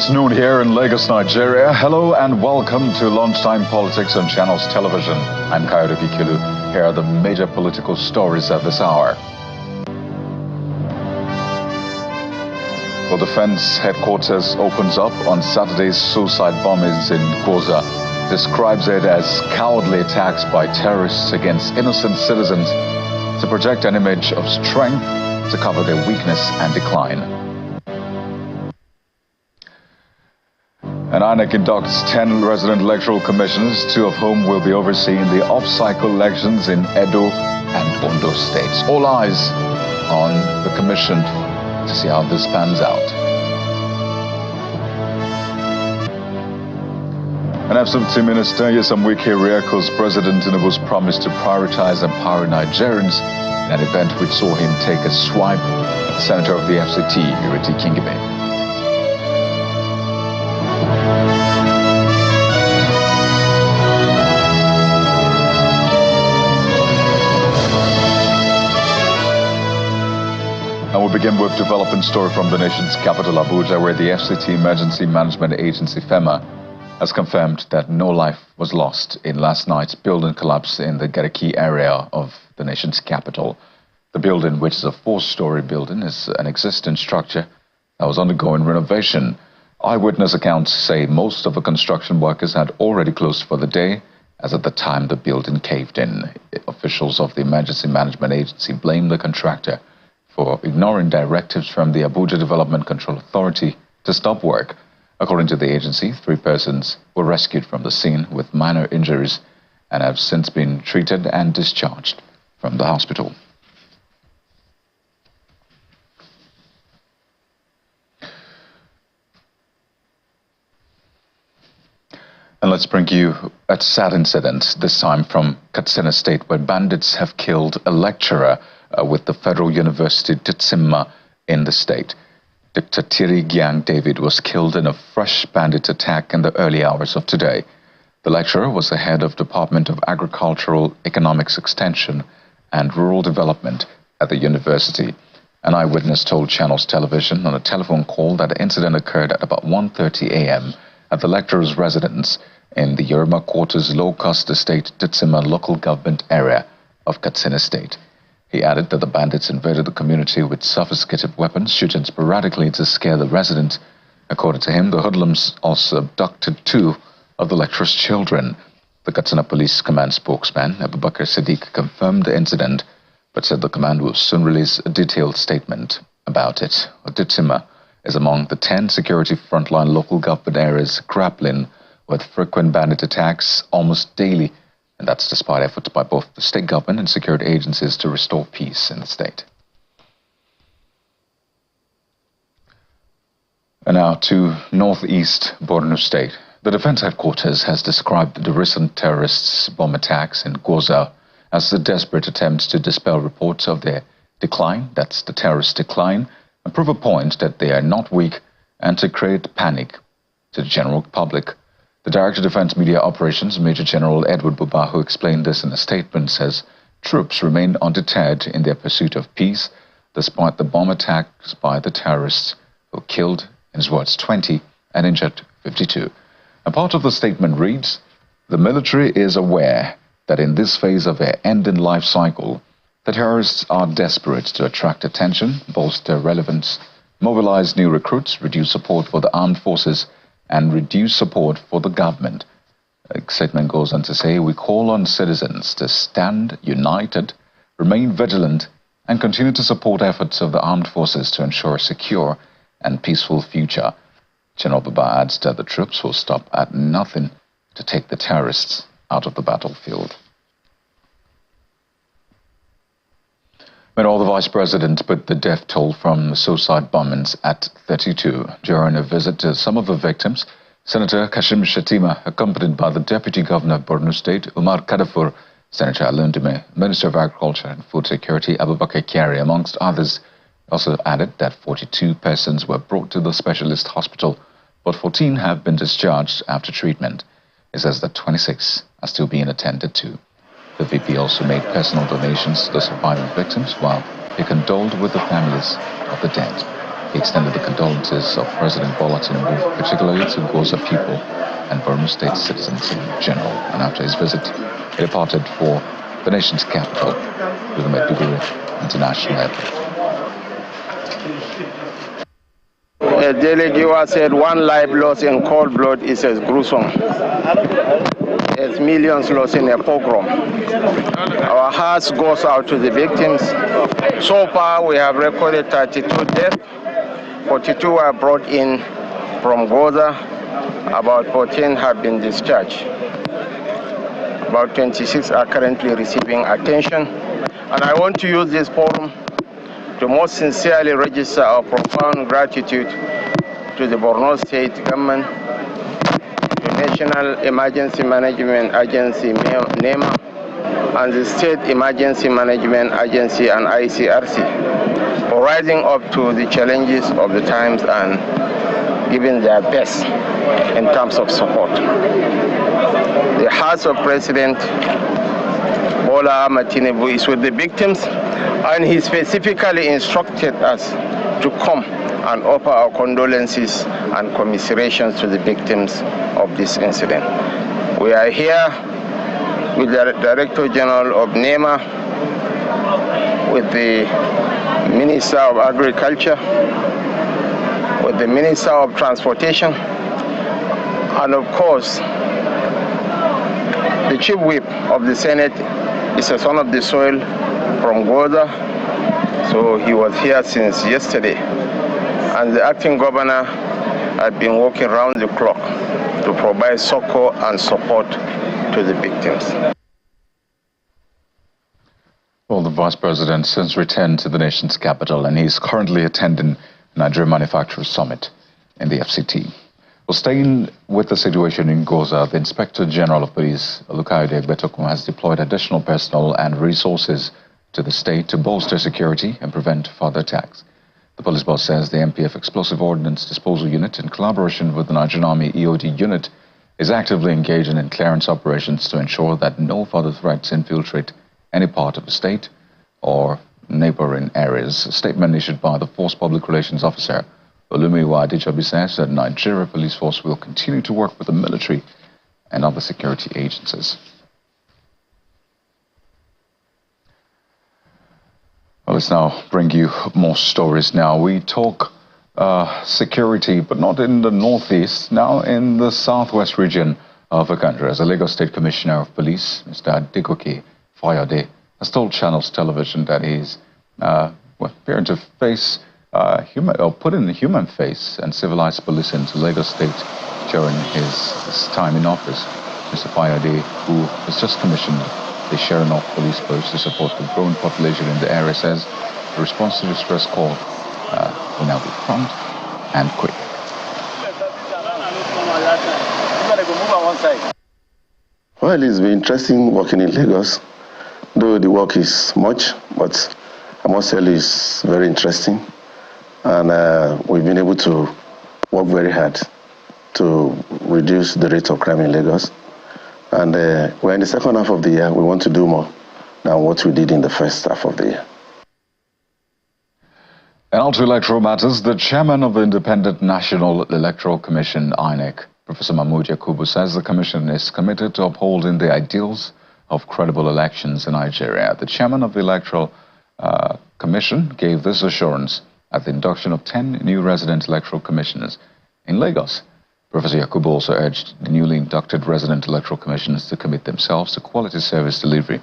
It's noon here in Lagos, Nigeria. Hello and welcome to Lunchtime Politics on Channels Television. I'm Coyote Kilu. Here are the major political stories at this hour. The Defense Headquarters opens up on Saturday's suicide bombings in Goza, describes it as cowardly attacks by terrorists against innocent citizens to project an image of strength to cover their weakness and decline. And INEC inducts 10 resident electoral commissioners, 2 of whom will be overseeing the off-cycle elections in Edo and Ondo states. All eyes on the commission to see how this pans out. An FCT minister, Yesam Wike, re-echoes President Tinubu's promise to prioritize empowering Nigerians in an event which saw him take a swipe at the senator of the FCT, Ireti Kingibe. And we'll begin with developing story from the nation's capital, Abuja, where the FCT Emergency Management Agency, FEMA, has confirmed that no life was lost in last night's building collapse in the Gariki area of the nation's capital. The building, which is a 4-story building, is an existing structure that was undergoing renovation. Eyewitness accounts say most of the construction workers had already closed for the day, as at the time the building caved in. Officials of the Emergency Management Agency blame the contractor for ignoring directives from the Abuja Development Control Authority to stop work. According to the agency, 3 persons were rescued from the scene with minor injuries and have since been treated and discharged from the hospital. And let's bring you a sad incident, this time from Katsina State, where bandits have killed a lecturer with the Federal University Katsina in the state. Dr. Tiri Gyang David was killed in a fresh bandit attack in the early hours of today. The lecturer was the head of Department of Agricultural Economics Extension and Rural Development at the university. An eyewitness told Channels Television on a telephone call that the incident occurred at about 1:30 a.m. at the lecturer's residence in the Yoruba Quarters low-cost estate Katsina local government area of Katsina State. He added that the bandits invaded the community with sophisticated weapons, shooting sporadically to scare the residents. According to him, the hoodlums also abducted 2 of the lecturer's children. The Katsina Police Command spokesman, Abubakar Sadiq, confirmed the incident, but said the command will soon release a detailed statement about it. Katsina is among the 10 security frontline local government areas grappling with frequent bandit attacks almost daily, and that's despite efforts by both the state government and security agencies to restore peace in the state. And now to northeast Borno State. The Defense Headquarters has described the recent terrorists' bomb attacks in Goza as a desperate attempt to dispel reports of their decline, that's the terrorist decline, and prove a point that they are not weak, and to create panic to the general public. The Director of Defense Media Operations, Major General Edward Buba, who explained this in a statement, says troops remain undeterred in their pursuit of peace, despite the bomb attacks by the terrorists who killed, in his words, 20 and injured 52. A part of the statement reads, "The military is aware that in this phase of their ending life cycle, the terrorists are desperate to attract attention, bolster relevance, mobilize new recruits, reduce support for the armed forces, and reduce support for the government." The statement goes on to say, "We call on citizens to stand united, remain vigilant, and continue to support efforts of the armed forces to ensure a secure and peaceful future." General Buba adds that the troops will stop at nothing to take the terrorists out of the battlefield. Meanwhile, the Vice President put the death toll from the suicide bombings at 32. During a visit to some of the victims, Senator Kashim Shettima, accompanied by the Deputy Governor of Borno State, Umar Kadafur, Senator Alundime, Minister of Agriculture and Food Security, Abubakar Kyari, amongst others, also added that 42 persons were brought to the specialist hospital, but 14 have been discharged after treatment. It says that 26 are still being attended to. The VP also made personal donations to the surviving victims while he condoled with the families of the dead. He extended the condolences of President Buhari, particularly to Goza people and Borno State citizens in general. And after his visit, he departed for the nation's capital, to the Maiduguri International Airport. Delegate said one life lost in cold blood is as gruesome as millions lost in a pogrom. Our hearts goes out to the victims. So far, we have recorded 32 deaths. 42 were brought in from Goza. About 14 have been discharged. About 26 are currently receiving attention. And I want to use this forum to most sincerely register our profound gratitude to the Borno State government, the National Emergency Management Agency, NEMA, and the State Emergency Management Agency and ICRC for rising up to the challenges of the times and giving their best in terms of support. The heart of President Bola Ahmed Tinubu is with the victims, and he specifically instructed us to come and offer our condolences and commiserations to the victims of this incident. We are here with the Director General of NEMA, with the Minister of Agriculture, with the Minister of Transportation, and of course, the Chief Whip of the Senate is a son of the soil from Goza, so he was here since yesterday. And the acting governor had been working around the clock to provide succor and support to the victims. Well, the Vice President since returned to the nation's capital, and he's currently attending the Nigerian Manufacturers Summit in the FCT. Well, staying with the situation in Goza, the Inspector General of Police, Olukayode Egbetokun, has deployed additional personnel and resources to the state to bolster security and prevent further attacks. The police boss says the MPF Explosive Ordnance Disposal Unit, in collaboration with the Nigerian Army EOD unit, is actively engaging in clearance operations to ensure that no further threats infiltrate any part of the state or neighboring areas. A statement issued by the Force Public Relations Officer, Olumiwa Adejobi, says that Nigeria Police Force will continue to work with the military and other security agencies. Well, let's now bring you more stories now. We talk security, but not in the northeast, now in the southwest region of the country, as the Lagos State Commissioner of Police, Mr. Adegoke Fayode, has told Channels Television that he's fearing to face put in the human face and civilized police into Lagos State during his time in office. Mr. Fayode, who has just commissioned the sharing of police posts to support the growing population in the area, says the response to the distress call will now be prompt and quick. Well, it's been interesting working in Lagos, though the work is much, but I must tell you it's very interesting. And we've been able to work very hard to reduce the rate of crime in Lagos. And we're in the second half of the year. We want to do more than what we did in the first half of the year. And on to electoral matters, the chairman of the Independent National Electoral Commission, INEC, Professor Mahmood Yakubu, says the commission is committed to upholding the ideals of credible elections in Nigeria. The chairman of the Electoral Commission gave this assurance at the induction of 10 new resident electoral commissioners in Lagos. Professor Yakubu also urged the newly inducted resident electoral commissioners to commit themselves to quality service delivery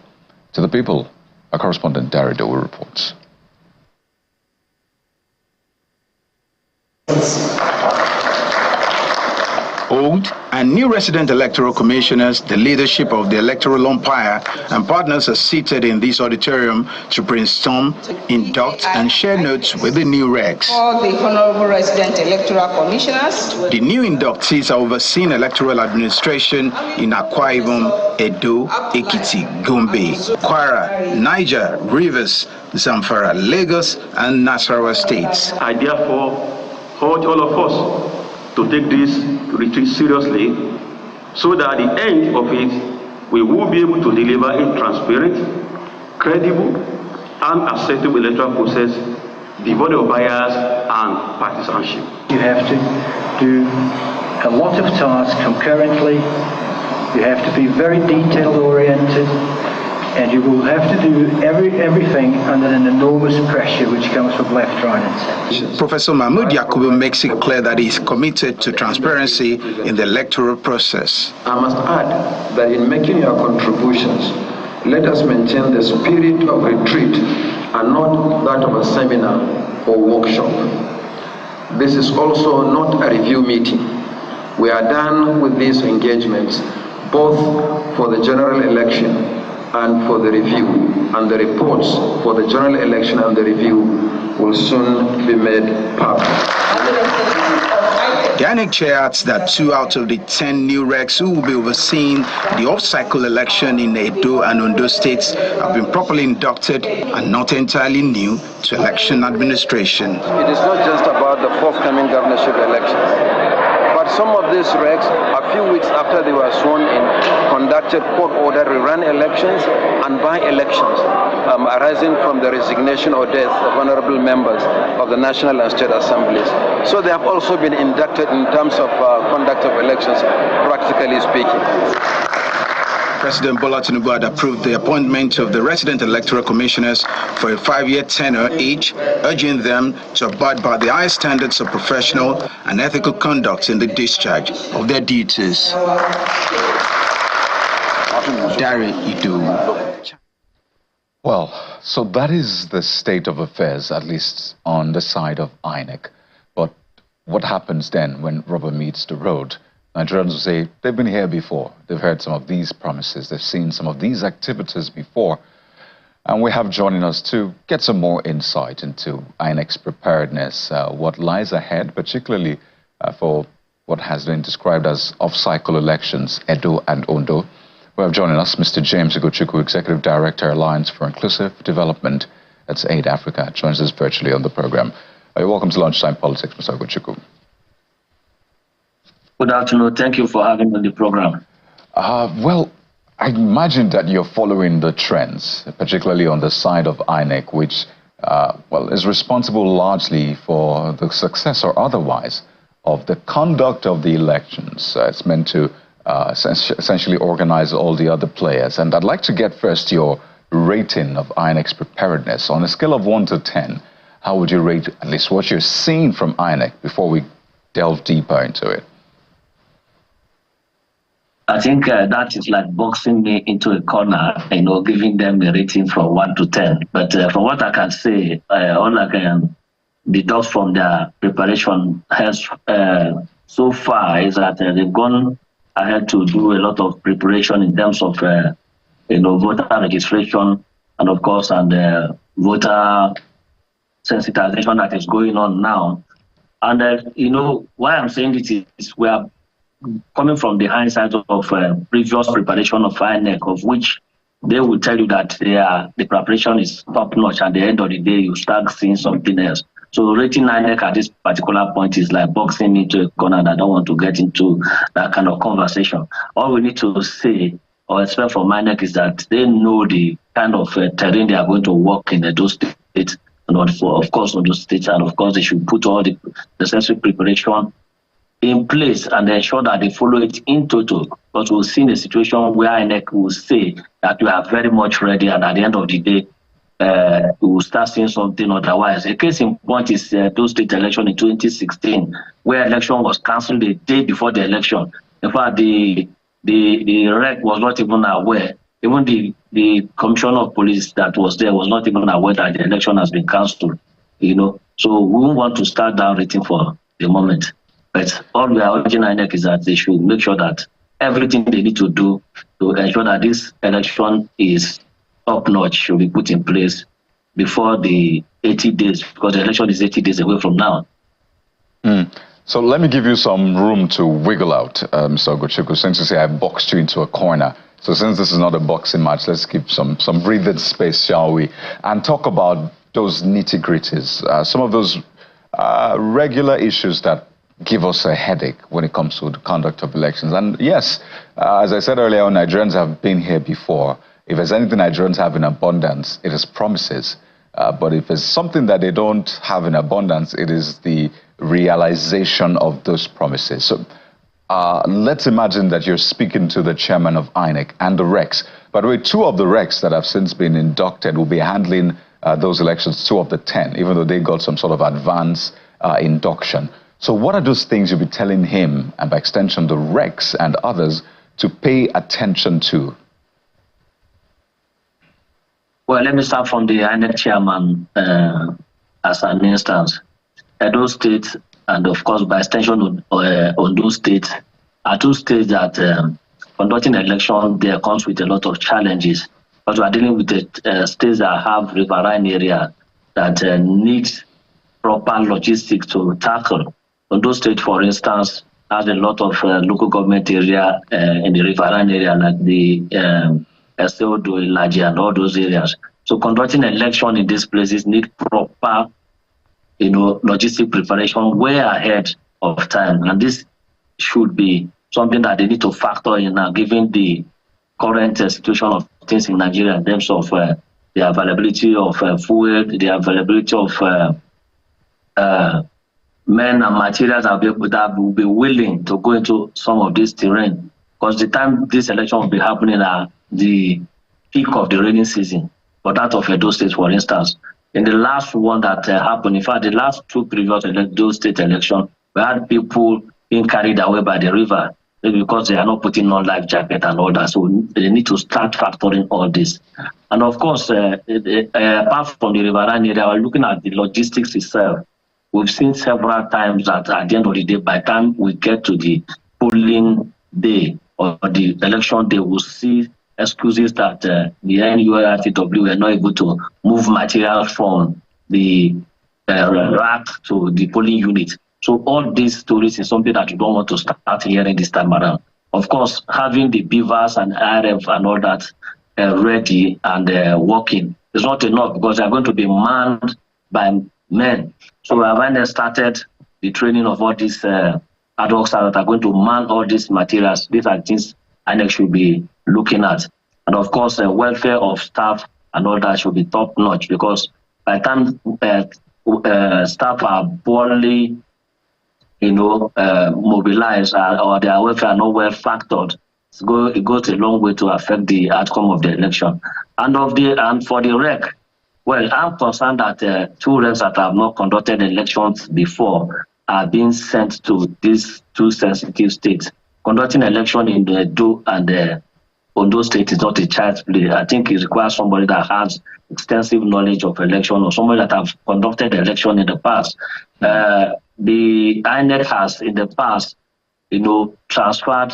to the people. Our correspondent Dari Dowu reports. Old and new resident electoral commissioners, the leadership of the electoral umpire and partners are seated in this auditorium to brainstorm, induct and share notes with the new regs. All the honorable resident electoral commissioners. The new inductees are overseeing electoral administration in Akwa Ibom, Edo, Ekiti, Gombe, Kwara, Niger, Rivers, Zamfara, Lagos and Nasarawa states. I therefore urge all of us to take this retreat seriously, so that at the end of it, we will be able to deliver a transparent, credible, and acceptable electoral process devoid of bias and partisanship. You have to do a lot of tasks concurrently. You have to be very detail-oriented, and you will have to do everything under an enormous pressure which comes from left, right, and centre. Professor Mahmoud Yakubu makes it clear that he is committed to transparency in the electoral process. I must add that in making your contributions, let us maintain the spirit of retreat and not that of a seminar or workshop. This is also not a review meeting. We are done with these engagements, both for the general election and for the review, and the reports for the general election and the review will soon be made public. The INEC chair adds that 2 out of the 10 new regs who will be overseeing the off-cycle election in Edo and Ondo states have been properly inducted and not entirely new to election administration. It is not just about the forthcoming governorship elections. But some of these regs, a few weeks after they were sworn in, conducted court-ordered rerun elections and by-elections arising from the resignation or death of honorable members of the National and State Assemblies. So they have also been inducted in terms of conduct of elections, practically speaking. President Bola Tinubu had approved the appointment of the resident electoral commissioners for a 5-year tenure each, urging them to abide by the highest standards of professional and ethical conduct in the discharge of their duties. Well, so that is the state of affairs, at least on the side of INEC. But what happens then when rubber meets the road? Nigerians will say they've been here before. They've heard some of these promises. They've seen some of these activities before. And we have joining us to get some more insight into INEC's preparedness, what lies ahead, particularly for what has been described as off-cycle elections, Edo and Ondo. We have joining us Mr. James Ugochukwu, Executive Director, Alliance for Inclusive Development. That's AID Africa, joins us virtually on the program. Welcome to Lunchtime Politics, Mr. Ugochukwu. Good afternoon. Thank you for having me on the program. Well, I imagine that you're following the trends, particularly on the side of INEC, which is responsible largely for the success or otherwise of the conduct of the elections. It's meant to essentially organize all the other players. And I'd like to get first your rating of INEC's preparedness. On a scale of 1 to 10, how would you rate at least what you're seeing from INEC before we delve deeper into it? I think that is like boxing me into a corner, giving them a rating from 1 to 10. But from what I can say, all I can deduct from their preparation so far is that they've gone ahead to do a lot of preparation in terms of, voter registration and, of course, and voter sensitization that is going on now. And, why I'm saying this is we are coming from the hindsight of previous preparation of INEC, of which they will tell you that the preparation is top-notch. At the end of the day, you start seeing something else. So rating INEC at this particular point is like boxing me into a corner, and I don't want to get into that kind of conversation. All we need to say or expect from INEC is that they know the kind of terrain they are going to work in those states, and of course on those states, and of course they should put all the necessary preparation in place and ensure that they follow it in total. Because we'll see in a situation where INEC will say that we are very much ready, and at the end of the day, we will start seeing something otherwise. A case in point is those state election in 2016, where election was cancelled the day before the election. In fact, the REC was not even aware. Even the commissioner of police that was there was not even aware that the election has been cancelled. So we won't want to start down rating for the moment. But all we are urging INEC is that they should make sure that everything they need to do to ensure that this election is top-notch should be put in place before the 80 days, because the election is 80 days away from now. So let me give you some room to wiggle out, Mr. Ugochukwu, since you say I boxed you into a corner. So since this is not a boxing match, let's give some breathing space, shall we? And talk about those nitty-gritties, some of those regular issues that give us a headache when it comes to the conduct of elections. And yes, as I said earlier, Nigerians have been here before. If there's anything Nigerians have in abundance, it is promises. But if it's something that they don't have in abundance, it is the realization of those promises. So let's imagine that you're speaking to the chairman of INEC and the recs. By the way, 2 of the recs that have since been inducted will be handling those elections, 2 of the 10, even though they got some sort of advance induction. So what are those things you'll be telling him, and by extension the recs and others, to pay attention to? Well, let me start from the INEC chairman as an instance. Edo State, and of course by extension Ondo State, are 2 states that conducting election there comes with a lot of challenges. But we are dealing with the states that have riverine area that need proper logistics to tackle. Ondo State, for instance, has a lot of local government area in the riverine area, like the Eseodo, Ilaji, and all those areas. So conducting election in these places need proper, logistic preparation way ahead of time, and this should be something that they need to factor in now, given the current situation of things in Nigeria in terms of the availability of food, the availability of men and materials that will be willing to go into some of this terrain, because the time this election will be happening at the peak of the rainy season, for that of Edo State, for instance. In the last one that happened, in fact, the last 2 previous Edo State elections, we had people being carried away by the river because they are not putting on life jacket and all that. So they need to start factoring all this. And of course, apart from the riverine area, we're looking at the logistics itself. We've seen several times that at the end of the day, by the time we get to the polling day or the election day, we'll see excuses that the NURTW were not able to move materials from the rack to the polling unit. So all these stories is something that you don't want to start hearing this time around. Of course, having the beavers and RF and all that ready and working is not enough, because they are going to be manned by men. So we have started the training of all these ad hoc staff that are going to man all these materials. These are things INEC should be looking at. And of course, the welfare of staff and all that should be top notch, because by the time staff are poorly mobilized or their welfare are not well factored, it goes a long way to affect the outcome of the election. And for the rec, well, I'm concerned that 2 recs that have not conducted elections before are being sent to these 2 sensitive states. Conducting election in the Edo and Ondo State is not a child's play. I think it requires somebody that has extensive knowledge of election, or somebody that have conducted election in the past. The INEC has in the past, transferred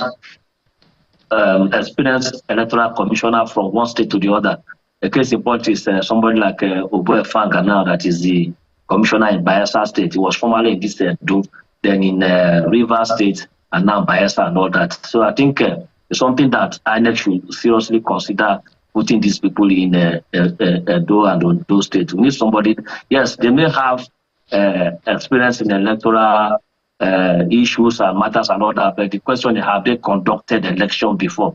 experienced electoral commissioner from one state to the other. The case in point is somebody like Oboe Fanga now, that is the commissioner in Bayelsa State. He was formerly in this Edo, then in Rivers State, and now Bayelsa and all that. So I think it's something that INEC should seriously consider putting these people in Edo and Ondo State. We need somebody, yes, they may have experience in electoral issues and matters and all that, but the question is, have they conducted election before?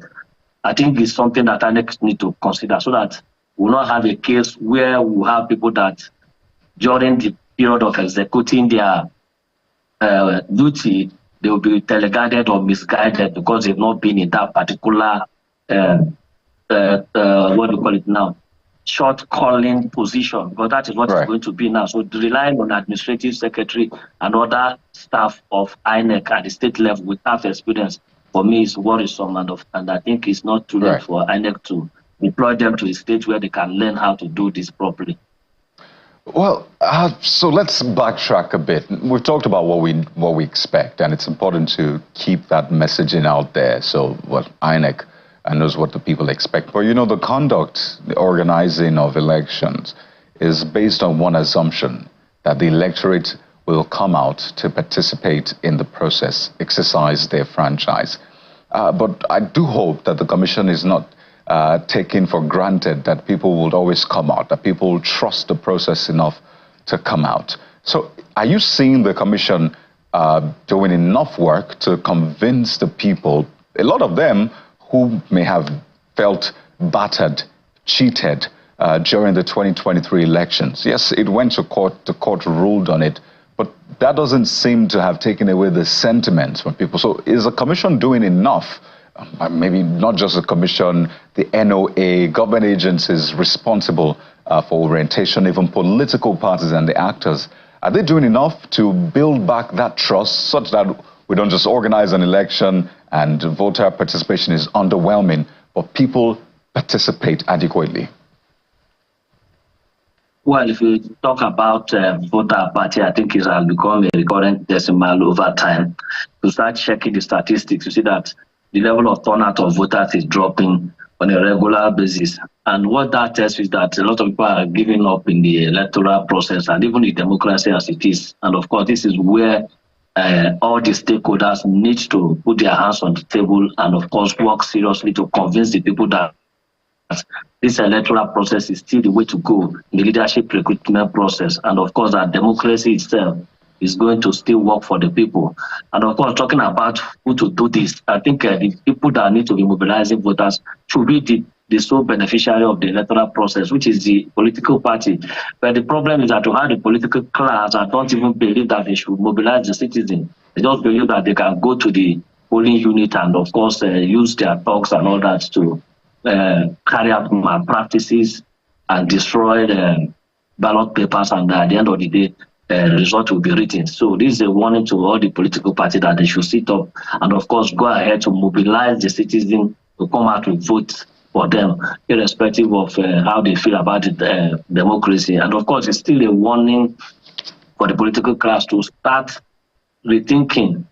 I think it's something that INEC need to consider, so that we'll not have a case where we have people that during the period of executing their duty, they will be teleguided or misguided because they've not been in that particular, what do you call it now, short calling position, because that is what it's going to be now. So relying on administrative secretary and other staff of INEC at the state level without experience, for me, is worrisome, and I think it's not too late for INEC to deploy them to a state where they can learn how to do this properly. Well, so let's backtrack a bit. We've talked about what we expect, and it's important to keep that messaging out there. So what INEC knows what the people expect. But the conduct, the organizing of elections is based on one assumption, that the electorate will come out to participate in the process, exercise their franchise. But I do hope that the commission is not taking for granted that people will always come out, that people will trust the process enough to come out. So are you seeing the commission doing enough work to convince the people, a lot of them who may have felt battered, cheated, during the 2023 elections. Yes, it went to court, the court ruled on it, but that doesn't seem to have taken away the sentiments from people. So is the commission doing enough? Maybe not just the commission, the NOA, government agencies responsible for orientation, even political parties and the actors. Are they doing enough to build back that trust such that we don't just organize an election and voter participation is underwhelming, but people participate adequately? Well, if we talk about voter apathy, I think it has become a recurrent decimal over time. To start checking the statistics, you see that the level of turnout of voters is dropping on a regular basis. And what that tells you is that a lot of people are giving up in the electoral process and even the democracy as it is. And of course, this is where all the stakeholders need to put their hands on the table and, of course, work seriously to convince the people that this electoral process is still the way to go in the leadership recruitment process. And, of course, that democracy itself is going to still work for the people. And of course, talking about who to do this, I think the people that need to be mobilizing voters should be the sole beneficiary of the electoral process, which is the political party. But the problem is that to have the political class that don't even believe that they should mobilize the citizens. They just believe that they can go to the polling unit and, of course, use their talks and all that to carry out malpractices and destroy the ballot papers. And at the end of the day, result will be written. So this is a warning to all the political parties that they should sit up and, of course, go ahead to mobilize the citizens to come out to vote for them, irrespective of how they feel about democracy. And, of course, it's still a warning for the political class to start rethinking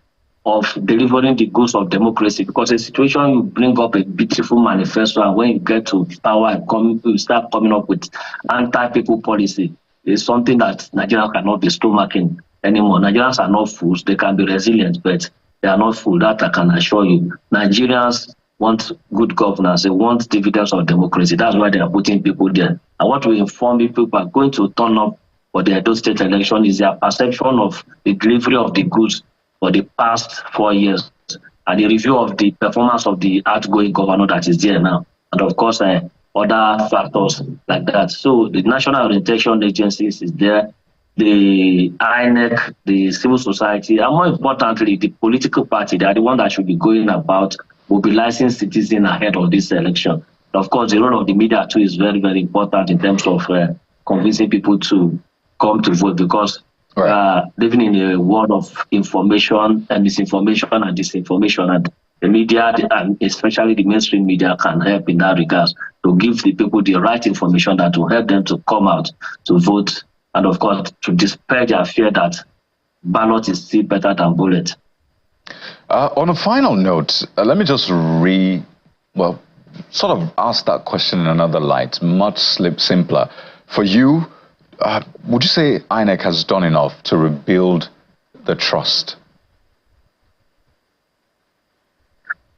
of delivering the goods of democracy, because a situation you bring up a beautiful manifesto and when you get to power and you start coming up with anti-people policy, is something that Nigerians cannot be stomaching anymore. Nigerians are not fools. They can be resilient, but they are not fools. That I can assure you. Nigerians want good governance. They want dividends of democracy. That's why they are putting people there. And what we inform people are going to turn up for the Edo State election is their perception of the delivery of the goods for the past 4 years and the review of the performance of the outgoing governor that is there now. And of course, other factors like that. So the National Orientation Agencies is there, the INEC, the civil society, and more importantly, the political party. They are the one that should be going about mobilizing citizens ahead of this election. And of course, the role of the media too is very, very important in terms of convincing people to come to vote, because living in a world of information and misinformation and disinformation, and the media, and especially the mainstream media, can help in that regard to give the people the right information that will help them to come out to vote, and of course to dispel their fear that ballot is still better than bullet. On a final note, let me just sort of ask that question in another light, much simpler. For you, would you say INEC has done enough to rebuild the trust?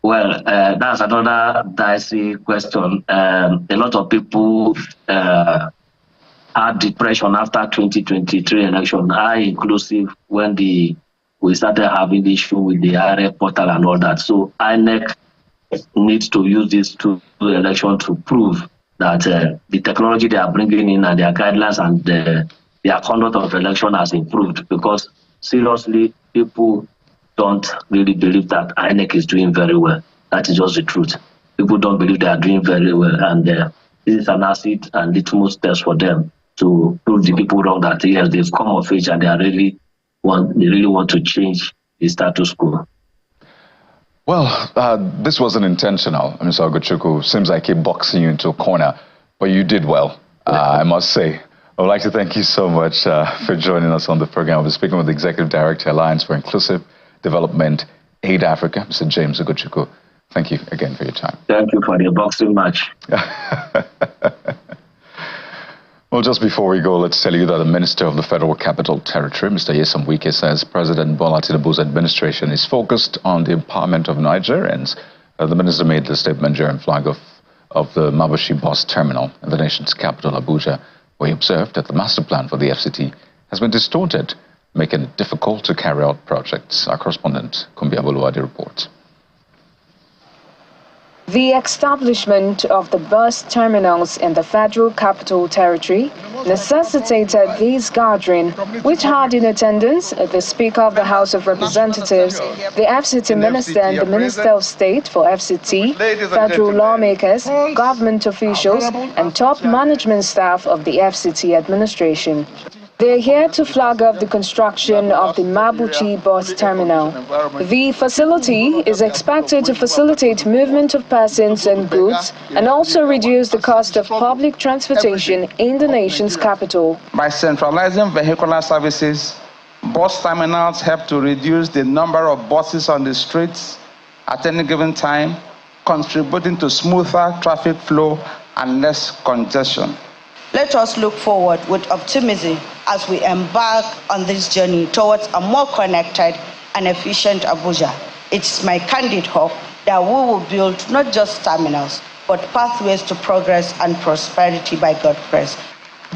Well, that's another dicey question. A lot of people had depression after 2023 election, inclusive when we started having the issue with the IRA portal and all that. So INEC needs to use this to the election to prove that the technology they are bringing in and their guidelines and their conduct of election has improved, because seriously, people don't really believe that INEC is doing very well. That is just the truth. People don't believe they are doing very well, and this is an acid and litmus test for them to prove the people wrong that yes, they've come of age and they really want to change the status quo. Well, this wasn't intentional, Mr. Ogochukwu. Seems like he boxing you into a corner, but you did well, I must say. I would like to thank you so much for joining us on the program. I'll be speaking with the Executive Director, Alliance for Inclusive Development, Aid Africa, Mr. James Ogochukwu. Thank you again for your time. Thank you for the boxing match. Well, just before we go, let's tell you that the Minister of the Federal Capital Territory, Mr. Nyesom Wike, says President Bola Tinubu's administration is focused on the empowerment of Nigerians. The minister made the state Nigerian flag of the Mabushi bus terminal in the nation's capital, Abuja, where he observed that the master plan for the FCT has been distorted, making it difficult to carry out projects. Our correspondent, Kumbi Abuluwadi, reports. The establishment of the bus terminals in the Federal Capital Territory necessitated this gathering, which had in attendance the Speaker of the House of Representatives, the FCT Minister and the Minister of State for FCT, federal lawmakers, government officials, and top management staff of the FCT administration. They are here to flag off the construction of the Mabuchi bus terminal. The facility is expected to facilitate movement of persons and goods and also reduce the cost of public transportation in the nation's capital. By centralizing vehicular services, bus terminals help to reduce the number of buses on the streets at any given time, contributing to smoother traffic flow and less congestion. Let us look forward with optimism as we embark on this journey towards a more connected and efficient Abuja. It's my candid hope that we will build not just terminals, but pathways to progress and prosperity by God's grace.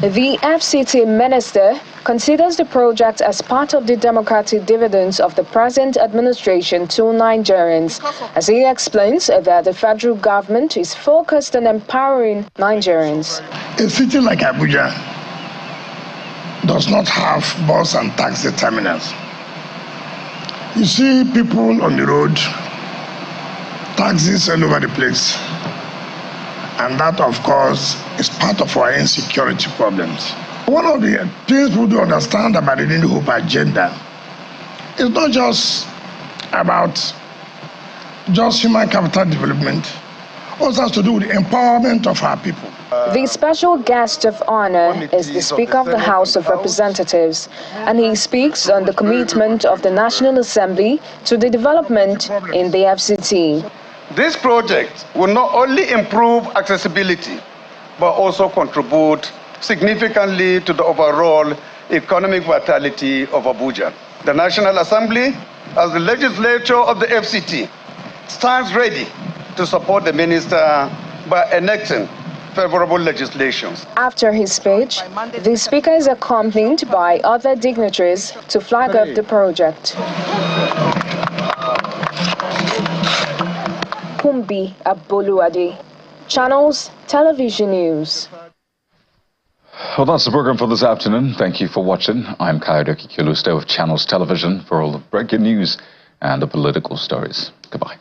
The FCT minister considers the project as part of the democratic dividends of the present administration to Nigerians, as he explains that the federal government is focused on empowering Nigerians. A city like Abuja does not have bus and taxi terminals. You see people on the road, taxis all over the place. And that, of course, is part of our insecurity problems. One of the things we do understand about the New Hope agenda is not just about human capital development, also has to do with the empowerment of our people. The special guest of honor is the Speaker of the House of Representatives, and he speaks on the commitment of the National Assembly to the development in the FCT. This project will not only improve accessibility, but also contribute significantly to the overall economic vitality of Abuja. The National Assembly, as the legislature of the FCT, stands ready to support the minister by enacting favorable legislations. After his speech, the Speaker is accompanied by other dignitaries to flag up the project. Kumbi Aboluade, Channels Television News. Well, that's the program for this afternoon. Thank you for watching. I'm Kayodoki Kiluste of Channels Television for all the breaking news and the political stories. Goodbye.